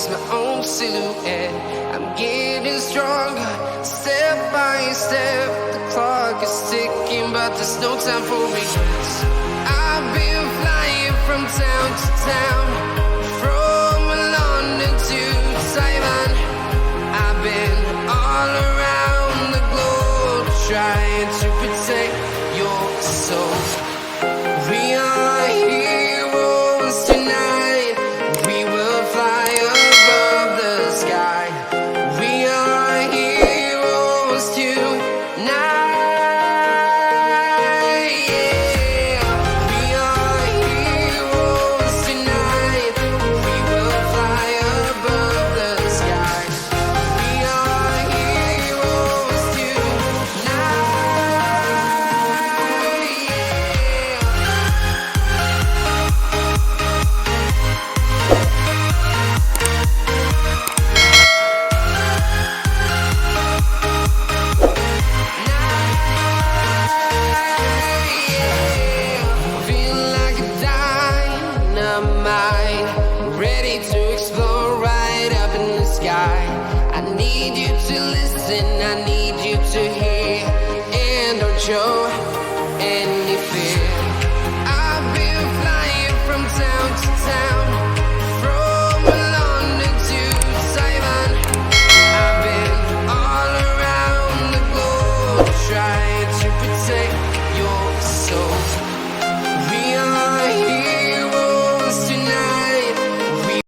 recognize my own silhouette. I'm getting stronger, step by step. The clock is ticking, but there's no time for regrets. I've been flying from town to town, from London to Taiwan. I've been all around the globe, trying to protect your soul. We are heroes tonight. We will fly above the sky. We are heroes tonight. Yeah. We are heroes tonight. We will fly above the sky. We are heroes tonight. Feel like a dynamite, ready to explode right up in the sky. I need you to listen, I need you to hear, and don't show